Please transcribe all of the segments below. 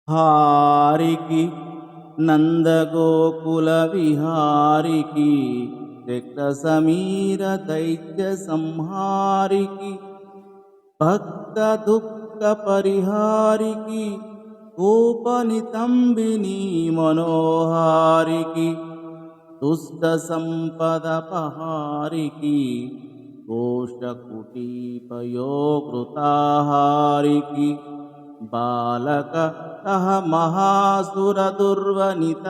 హారికి నందగోకుల విహారికి త్యక్త సమీర దైత్య సంహారికి భక్త దుఃఖ పరిహారికి కోపనితంబిని మనోహారికి దుష్ట సంపద పహారికి కోశకుటీపయోగృతాహారికి బాలక సహ మహాసుర దుర్వనిత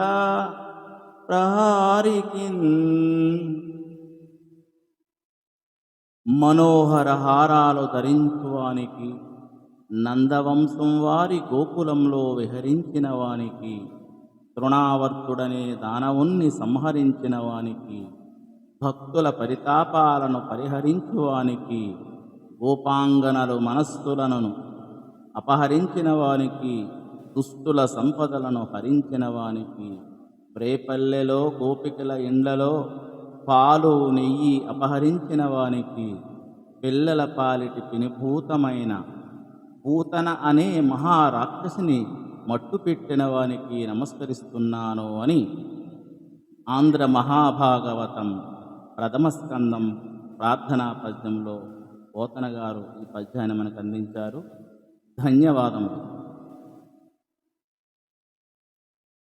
ప్రహారికిన్ మనోహర హారాలు ధరించువానికి నందవంశం వారి గోకులంలో విహరించిన వానికి తృణావర్తుడనే దానవుణ్ణి సంహరించిన వానికి భక్తుల పరితాపాలను పరిహరించువానికి గోపాంగనలు మనస్సులను అపహరించిన వానికి దుస్తుల సంపదలను హరించిన వానికి ప్రేపల్లెలో గోపికల ఇండ్లలో పాలు నెయ్యి అపహరించిన వానికి పిల్లల పాలిటి పినిభూతమైన పూతన అనే మహారాక్షసిని మట్టుపెట్టిన వానికి నమస్కరిస్తున్నాను అని ఆంధ్ర మహాభాగవతం ప్రథమ స్కందం ప్రార్థనా పద్యంలో పోతన గారు ఈ పద్యాన్ని మనకు అందించారు. ధన్యవాదములు.